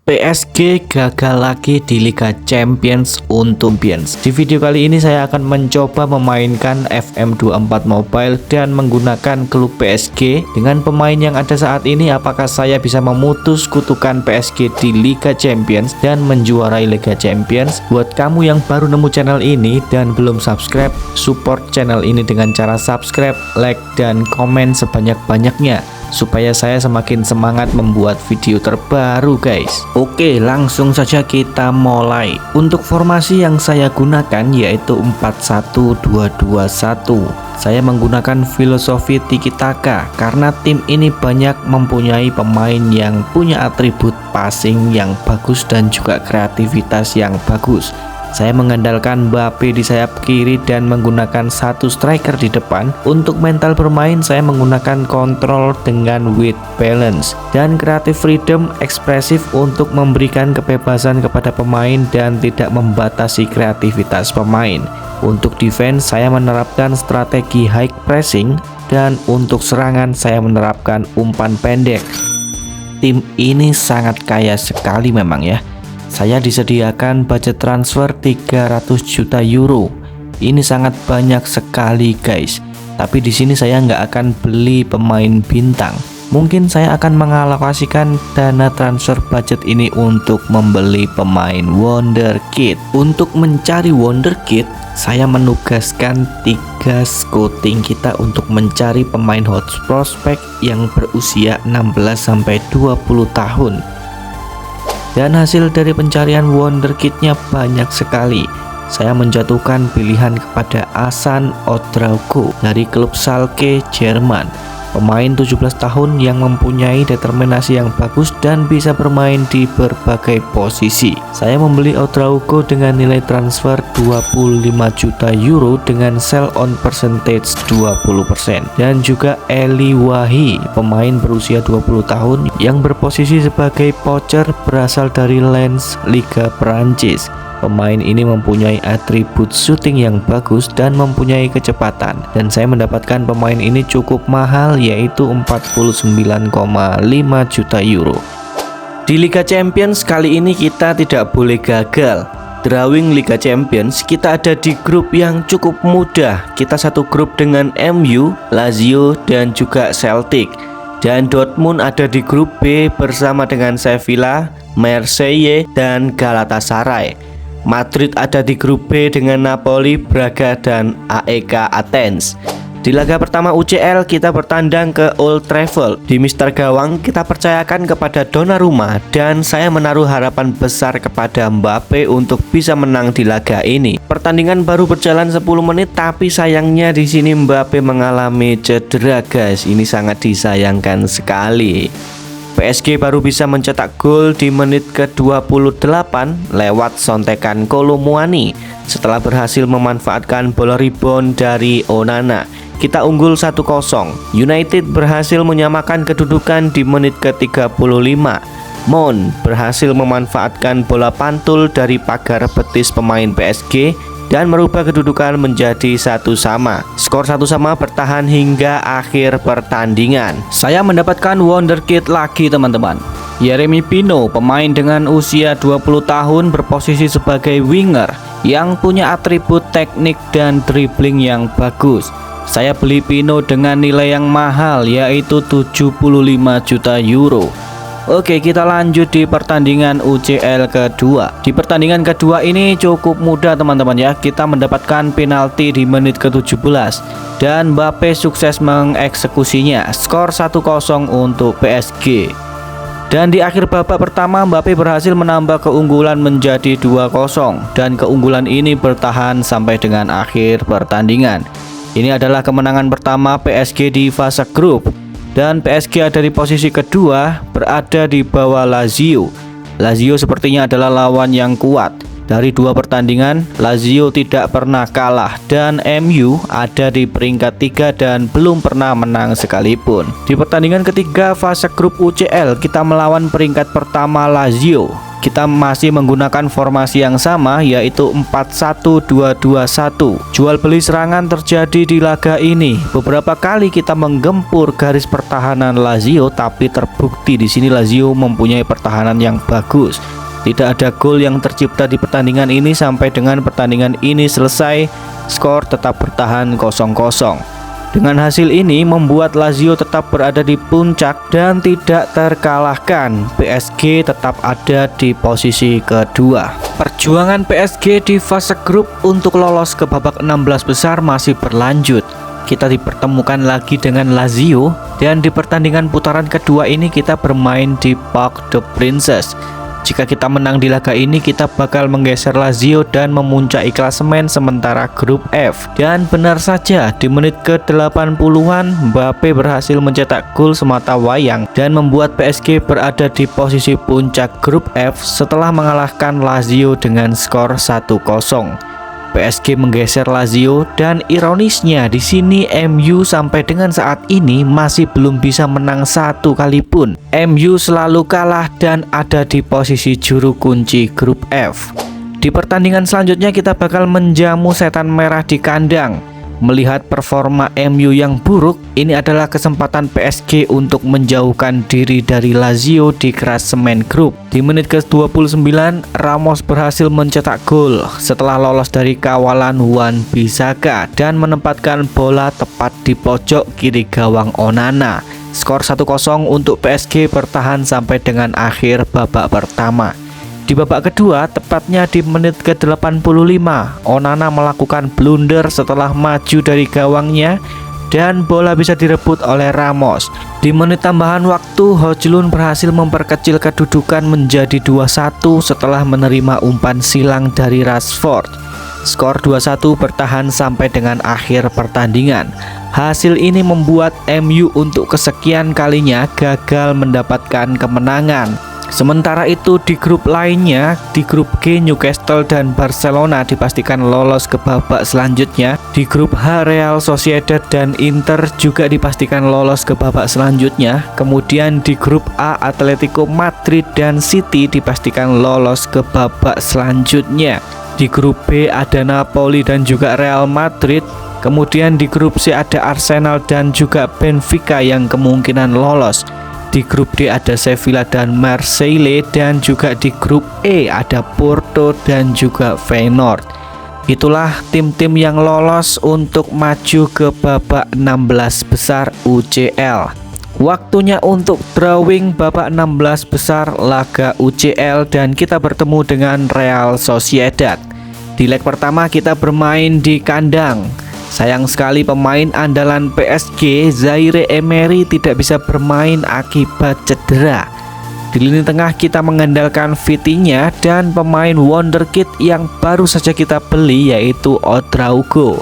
PSG gagal lagi di Liga Champions untuk Champions. Di video kali ini saya akan mencoba memainkan FM24 Mobile dan menggunakan klub PSG dengan pemain yang ada saat ini. Apakah saya bisa memutus kutukan PSG di Liga Champions dan menjuarai Liga Champions? Buat kamu yang baru nemu channel ini dan belum subscribe, support channel ini dengan cara subscribe, like, dan komen sebanyak-banyaknya supaya saya semakin semangat membuat video terbaru, guys. Oke, langsung saja kita mulai. Untuk formasi yang saya gunakan yaitu 4-1-2-2-1. Saya menggunakan filosofi Tiki Taka karena tim ini banyak mempunyai pemain yang punya atribut passing yang bagus dan juga kreativitas yang bagus. Saya mengandalkan Mbappe di sayap kiri dan menggunakan satu striker di depan. Untuk mental bermain saya menggunakan kontrol dengan with balance dan creative freedom ekspresif untuk memberikan kebebasan kepada pemain dan tidak membatasi kreativitas pemain. Untuk defense saya menerapkan strategi high pressing dan untuk serangan saya menerapkan umpan pendek. Tim ini sangat kaya sekali memang ya. Saya disediakan budget transfer 300 juta euro. Ini sangat banyak sekali, guys. Tapi di sini saya nggak akan beli pemain bintang. Mungkin saya akan mengalokasikan dana transfer budget ini untuk membeli pemain wonderkid. Untuk mencari wonderkid, saya menugaskan 3 scouting kita untuk mencari pemain hot prospect yang berusia 16-20 tahun. Dan hasil dari pencarian wonderkidnya banyak sekali. Saya menjatuhkan pilihan kepada Hasan Ouedraogo dari klub Schalke, Jerman. Pemain 17 tahun yang mempunyai determinasi yang bagus dan bisa bermain di berbagai posisi. Saya membeli Ouedraogo dengan nilai transfer 25 juta euro dengan sell on percentage 20%. Dan juga Eli Wahi, pemain berusia 20 tahun yang berposisi sebagai poacher berasal dari Lens, Liga Perancis. Pemain ini mempunyai atribut shooting yang bagus dan mempunyai kecepatan, dan saya mendapatkan pemain ini cukup mahal yaitu 49,5 juta euro. Di Liga Champions kali ini kita tidak boleh gagal. Drawing Liga Champions kita ada di grup yang cukup mudah. Kita satu grup dengan MU, Lazio, dan juga Celtic. Dan Dortmund ada di grup B bersama dengan Sevilla, Marseille, dan Galatasaray. Madrid ada di grup B dengan Napoli, Braga, dan AEK Athens. Di laga pertama UCL kita bertandang ke Old Trafford. Di Mister Gawang kita percayakan kepada Donnarumma dan saya menaruh harapan besar kepada Mbappe untuk bisa menang di laga ini. Pertandingan baru berjalan 10 menit tapi sayangnya di sini Mbappe mengalami cedera, guys. Ini sangat disayangkan sekali. PSG baru bisa mencetak gol di menit ke-28 lewat sontekan Kolo Muani setelah berhasil memanfaatkan bola rebound dari Onana. Kita unggul 1-0. United berhasil menyamakan kedudukan di menit ke-35. Mount berhasil memanfaatkan bola pantul dari pagar betis pemain PSG dan merubah kedudukan menjadi 1-1. Skor 1-1 bertahan hingga akhir pertandingan. Saya mendapatkan wonderkid lagi, teman-teman. Yeremy Pino, pemain dengan usia 20 tahun berposisi sebagai winger yang punya atribut teknik dan dribbling yang bagus. Saya beli Pino dengan nilai yang mahal yaitu 75 juta euro. Oke, kita lanjut di pertandingan UCL kedua. Di pertandingan kedua ini cukup mudah, teman-teman ya. Kita mendapatkan penalti di menit ke-17 dan Mbappe sukses mengeksekusinya. Skor 1-0 untuk PSG. Dan di akhir babak pertama Mbappe berhasil menambah keunggulan menjadi 2-0 dan keunggulan ini bertahan sampai dengan akhir pertandingan. Ini adalah kemenangan pertama PSG di fase grup. Dan PSG ada di posisi kedua, berada di bawah Lazio. Lazio sepertinya adalah lawan yang kuat. Dari 2 pertandingan, Lazio tidak pernah kalah dan MU ada di peringkat 3 dan belum pernah menang sekalipun. Di pertandingan ketiga fase grup UCL, kita melawan peringkat pertama Lazio. Kita masih menggunakan formasi yang sama, yaitu 4-1-2-2-1. Jual beli serangan terjadi di laga ini. Beberapa kali kita menggempur garis pertahanan Lazio, tapi terbukti di sini Lazio mempunyai pertahanan yang bagus. Tidak ada gol yang tercipta di pertandingan ini. Sampai dengan pertandingan ini selesai, skor tetap bertahan 0-0. Dengan hasil ini membuat Lazio tetap berada di puncak dan tidak terkalahkan. PSG tetap ada di posisi kedua. Perjuangan PSG di fase grup untuk lolos ke babak 16 besar masih berlanjut. Kita dipertemukan lagi dengan Lazio, dan di pertandingan putaran kedua ini kita bermain di Parc des Princes. Jika kita menang di laga ini, kita bakal menggeser Lazio dan memuncaki klasemen sementara grup F. Dan benar saja, di menit ke-80-an Mbappe berhasil mencetak gol semata wayang dan membuat PSG berada di posisi puncak grup F setelah mengalahkan Lazio dengan skor 1-0. PSG menggeser Lazio, dan ironisnya di sini MU sampai dengan saat ini masih belum bisa menang satu kali pun. MU selalu kalah dan ada di posisi juru kunci grup F. Di pertandingan selanjutnya kita bakal menjamu setan merah di kandang. Melihat performa MU yang buruk, ini adalah kesempatan PSG untuk menjauhkan diri dari Lazio di klasemen grup. Di menit ke-29, Ramos berhasil mencetak gol setelah lolos dari kawalan Wan Bissaka dan menempatkan bola tepat di pojok kiri gawang Onana. Skor 1-0 untuk PSG bertahan sampai dengan akhir babak pertama. Di babak kedua, tepatnya di menit ke-85, Onana melakukan blunder setelah maju dari gawangnya dan bola bisa direbut oleh Ramos. Di menit tambahan waktu, Højlund berhasil memperkecil kedudukan menjadi 2-1 setelah menerima umpan silang dari Rashford. Skor 2-1 bertahan sampai dengan akhir pertandingan. Hasil ini membuat MU untuk kesekian kalinya gagal mendapatkan kemenangan. Sementara itu di grup lainnya, di grup G, Newcastle dan Barcelona dipastikan lolos ke babak selanjutnya. Di grup H, Real Sociedad dan Inter juga dipastikan lolos ke babak selanjutnya. Kemudian di grup A, Atletico Madrid dan City dipastikan lolos ke babak selanjutnya. Di grup B ada Napoli dan juga Real Madrid. Kemudian di grup C ada Arsenal dan juga Benfica yang kemungkinan lolos. Di grup D ada Sevilla dan Marseille, dan juga di grup E ada Porto dan juga Feyenoord. Itulah tim-tim yang lolos untuk maju ke babak 16 besar UCL. Waktunya untuk drawing babak 16 besar laga UCL, dan kita bertemu dengan Real Sociedad. Di leg pertama kita bermain di kandang. Sayang sekali pemain andalan PSG, Zaire Emery, tidak bisa bermain akibat cedera. Di lini tengah kita mengandalkan Vitinha dan pemain wonderkid yang baru saja kita beli, yaitu Ouedraogo.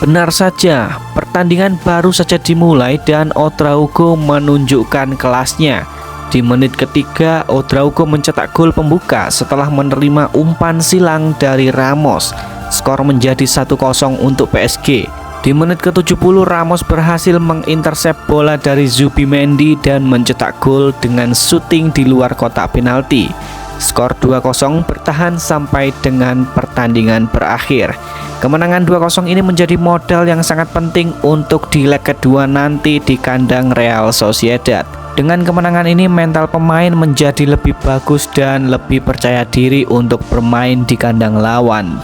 Benar saja, pertandingan baru saja dimulai dan Ouedraogo menunjukkan kelasnya. Di menit ketiga, Ouedraogo mencetak gol pembuka setelah menerima umpan silang dari Ramos. Skor menjadi 1-0 untuk PSG. Di menit ke-70, Ramos berhasil mengintersep bola dari Zubimendi dan mencetak gol dengan syuting di luar kotak penalti. Skor 2-0 bertahan sampai dengan pertandingan berakhir. Kemenangan 2-0 ini menjadi modal yang sangat penting untuk di leg kedua nanti di kandang Real Sociedad. Dengan kemenangan ini mental pemain menjadi lebih bagus dan lebih percaya diri untuk bermain di kandang lawan.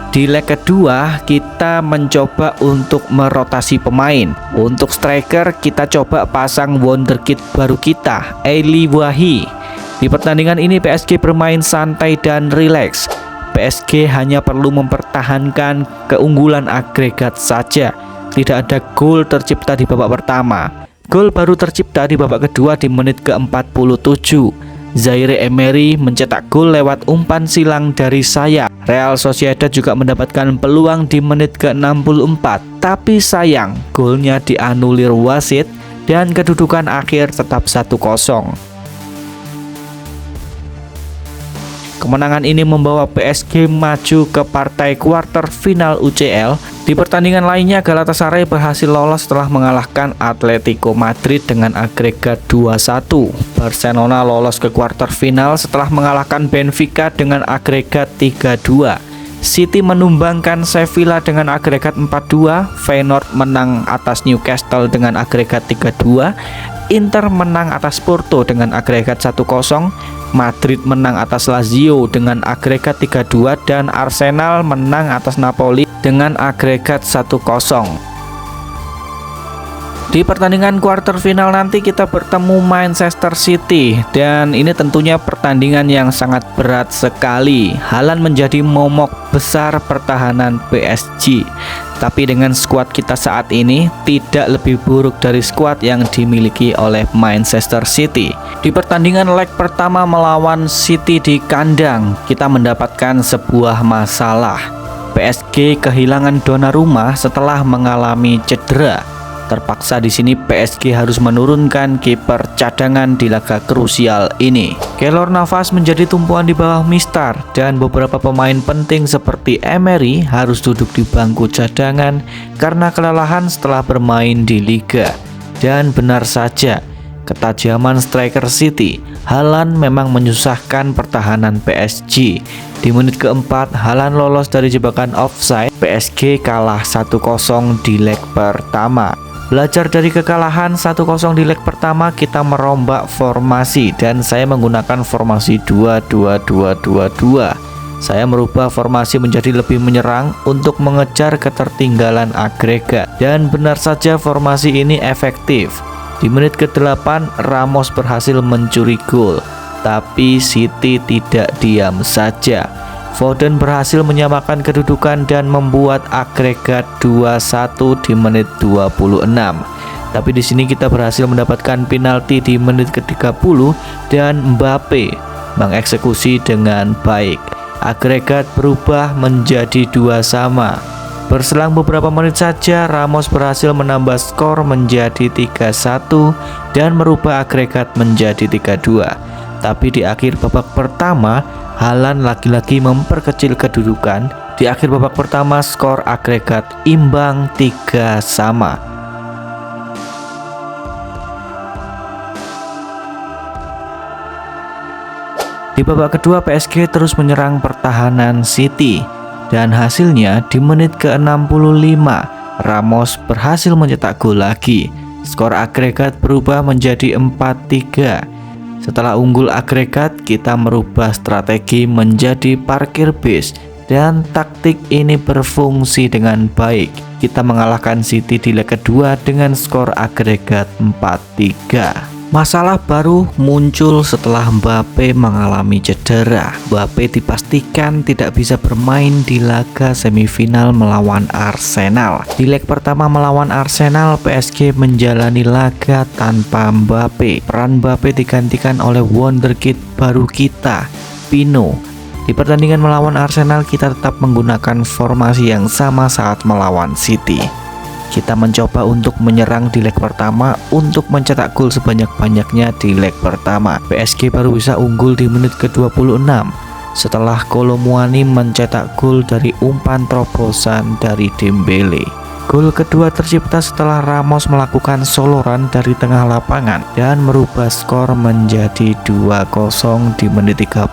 Di leg kedua kita mencoba untuk merotasi pemain. Untuk striker kita coba pasang wonderkid baru kita, Elie Wahi. Di pertandingan ini PSG bermain santai dan rileks. PSG hanya perlu mempertahankan keunggulan agregat saja. Tidak ada gol tercipta di babak pertama. Gol baru tercipta di babak kedua di menit ke-47. Zaire Emery mencetak gol lewat umpan silang dari sayap. Real Sociedad juga mendapatkan peluang di menit ke-64, tapi sayang golnya dianulir wasit dan kedudukan akhir tetap 1-0. Kemenangan ini membawa PSG maju ke partai kuarter final UCL. Di pertandingan lainnya, Galatasaray berhasil lolos setelah mengalahkan Atletico Madrid dengan agregat 2-1. Barcelona lolos ke kuarter final setelah mengalahkan Benfica dengan agregat 3-2. City menumbangkan Sevilla dengan agregat 4-2. Feyenoord menang atas Newcastle dengan agregat 3-2. Inter menang atas Porto dengan agregat 1-0. Madrid menang atas Lazio dengan agregat 3-2 dan Arsenal menang atas Napoli dengan agregat 1-0. Di pertandingan kuarter final nanti kita bertemu Manchester City dan ini tentunya pertandingan yang sangat berat sekali. Haaland menjadi momok besar pertahanan PSG. Tapi dengan skuad kita saat ini tidak lebih buruk dari skuad yang dimiliki oleh Manchester City. Di pertandingan leg pertama melawan City di kandang, kita mendapatkan sebuah masalah. PSG kehilangan Donnarumma setelah mengalami cedera. Terpaksa di sini PSG harus menurunkan kiper cadangan di laga krusial ini. Keylor Navas menjadi tumpuan di bawah Mistar dan beberapa pemain penting seperti Emery harus duduk di bangku cadangan karena kelelahan setelah bermain di Liga. Dan benar saja, ketajaman striker City, Haaland memang menyusahkan pertahanan PSG. Di menit keempat, Haaland lolos dari jebakan offside. PSG kalah 1-0 di leg pertama. Belajar dari kekalahan 1-0 di leg pertama, kita merombak formasi dan saya menggunakan formasi 2-2-2-2-2. Saya merubah formasi menjadi lebih menyerang untuk mengejar ketertinggalan agregat dan benar saja formasi ini efektif. Di menit ke-8, Ramos berhasil mencuri gol, tapi City tidak diam saja. Foden berhasil menyamakan kedudukan dan membuat agregat 2-1 di menit 26. Tapi di sini kita berhasil mendapatkan penalti di menit ke-30 dan Mbappe mengeksekusi dengan baik. Agregat berubah menjadi 2-2. Berselang beberapa menit saja, Ramos berhasil menambah skor menjadi 3-1 dan merubah agregat menjadi 3-2. Tapi di akhir babak pertama, Haaland lagi-lagi memperkecil kedudukan. Di akhir babak pertama, skor agregat imbang 3-3. Di babak kedua, PSG terus menyerang pertahanan City dan hasilnya di menit ke-65, Ramos berhasil mencetak gol lagi. Skor agregat berubah menjadi 4-3. Setelah unggul agregat, kita merubah strategi menjadi parkir bis dan taktik ini berfungsi dengan baik. Kita mengalahkan City di leg kedua dengan skor agregat 4-3. Masalah baru muncul setelah Mbappe mengalami cedera. Mbappe dipastikan tidak bisa bermain di laga semifinal melawan Arsenal. Di leg pertama melawan Arsenal, PSG menjalani laga tanpa Mbappe. Peran Mbappe digantikan oleh wonderkid baru kita, Pino. Di pertandingan melawan Arsenal, kita tetap menggunakan formasi yang sama saat melawan City. Kita mencoba untuk menyerang di leg pertama untuk mencetak gol sebanyak-banyaknya di leg pertama. PSG baru bisa unggul di menit ke-26 setelah Kolo Muani mencetak gol dari umpan terobosan dari Dembele. Gol kedua tercipta setelah Ramos melakukan soloran dari tengah lapangan dan merubah skor menjadi 2-0 di menit 30.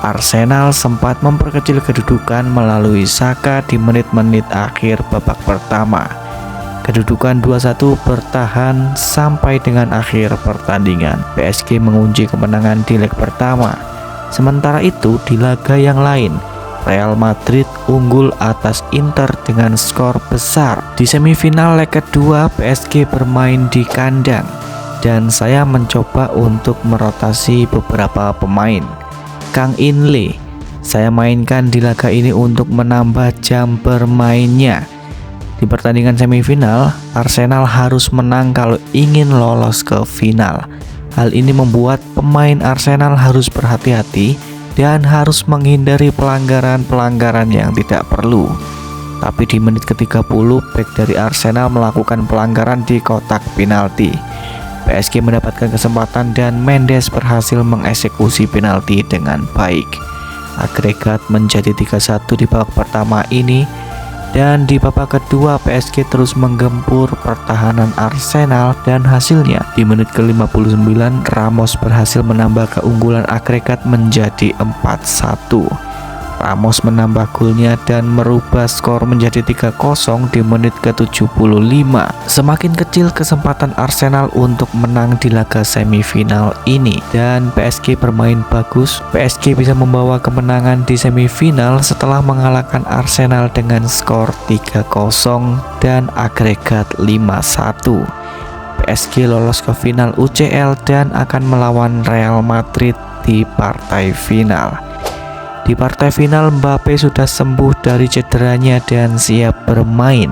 Arsenal sempat memperkecil kedudukan melalui Saka di menit-menit akhir babak pertama. Kedudukan 2-1 bertahan sampai dengan akhir pertandingan. PSG mengunci kemenangan di leg pertama. Sementara itu di laga yang lain, Real Madrid unggul atas Inter dengan skor besar. Di semifinal leg kedua, PSG bermain di kandang dan saya mencoba untuk merotasi beberapa pemain. Kang In-lee saya mainkan di laga ini untuk menambah jam bermainnya. Di pertandingan semifinal, Arsenal harus menang kalau ingin lolos ke final. Hal ini membuat pemain Arsenal harus berhati-hati dan harus menghindari pelanggaran-pelanggaran yang tidak perlu. Tapi di menit ke-30, bek dari Arsenal melakukan pelanggaran di kotak penalti. PSG mendapatkan kesempatan dan Mendes berhasil mengeksekusi penalti dengan baik. Agregat menjadi 3-1 di babak pertama ini. Dan di babak kedua PSG terus menggempur pertahanan Arsenal dan hasilnya di menit ke-59 Ramos berhasil menambah keunggulan agregat menjadi 4-1. Ramos menambah golnya dan merubah skor menjadi 3-0 di menit ke-75. Semakin kecil kesempatan Arsenal untuk menang di laga semifinal ini dan PSG bermain bagus. PSG bisa membawa kemenangan di semifinal setelah mengalahkan Arsenal dengan skor 3-0 dan agregat 5-1. PSG lolos ke final UCL dan akan melawan Real Madrid di partai final. Di partai final Mbappe sudah sembuh dari cederanya dan siap bermain.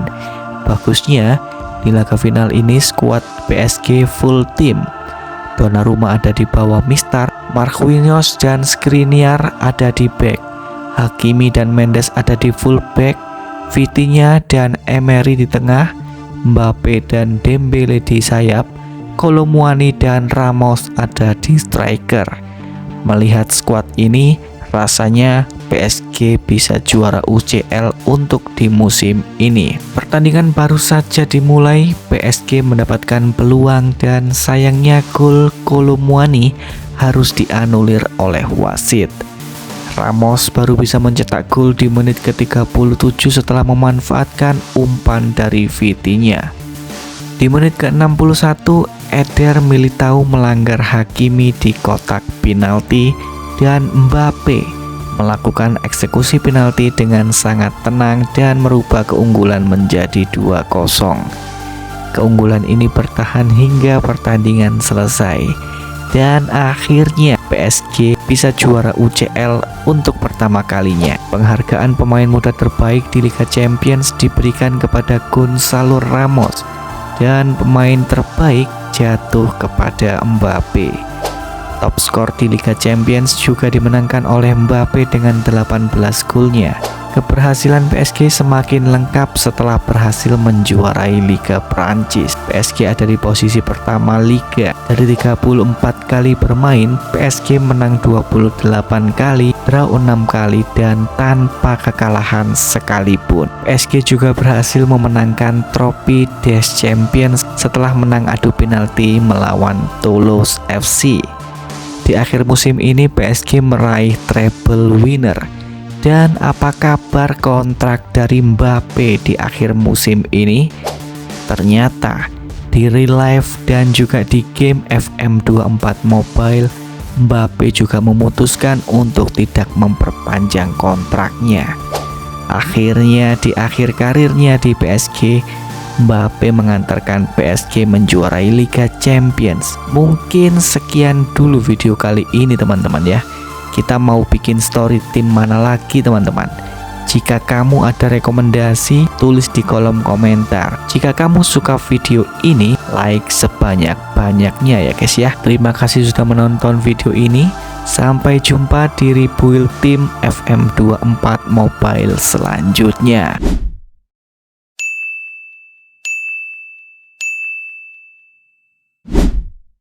Bagusnya di laga final ini skuad PSG full tim. Donnarumma ada di bawah Mistar, Marquinhos dan Skriniar ada di back, Hakimi dan Mendes ada di full back, Vitinha dan Emery di tengah, Mbappe dan Dembele di sayap, Kolo Muani dan Ramos ada di striker. Melihat skuad ini, rasanya PSG bisa juara UCL untuk di musim ini. Pertandingan baru saja dimulai, PSG mendapatkan peluang dan sayangnya gol Kolo Muani harus dianulir oleh wasit. Ramos baru bisa mencetak gol di menit ke-37 setelah memanfaatkan umpan dari Vitinha. Di menit ke-61, Eder Militao melanggar Hakimi di kotak penalti dan Mbappe melakukan eksekusi penalti dengan sangat tenang dan merubah keunggulan menjadi 2-0. Keunggulan ini bertahan hingga pertandingan selesai dan akhirnya PSG bisa juara UCL untuk pertama kalinya. Penghargaan pemain muda terbaik di Liga Champions diberikan kepada Gonzalo Ramos dan pemain terbaik jatuh kepada Mbappe. Top skor di Liga Champions juga dimenangkan oleh Mbappe dengan 18 golnya. Keberhasilan PSG semakin lengkap setelah berhasil menjuarai Liga Prancis. PSG ada di posisi pertama Liga. Dari 34 kali bermain, PSG menang 28 kali, draw 6 kali, dan tanpa kekalahan sekalipun. PSG juga berhasil memenangkan trofi des Champions setelah menang adu penalti melawan Toulouse FC. Di akhir musim ini PSG meraih treble winner. Dan apa kabar kontrak dari Mbappe di akhir musim ini? Ternyata di real life dan juga di game FM24 Mobile, Mbappe juga memutuskan untuk tidak memperpanjang kontraknya. Akhirnya di akhir karirnya di PSG, Mbappe mengantarkan PSG menjuarai Liga Champions. Mungkin sekian dulu video kali ini teman-teman ya. Kita mau bikin story tim mana lagi teman-teman? Jika kamu ada rekomendasi, tulis di kolom komentar. Jika kamu suka video ini, like sebanyak-banyaknya ya guys ya. Terima kasih sudah menonton video ini. Sampai jumpa di rebuild tim FM24 Mobile selanjutnya.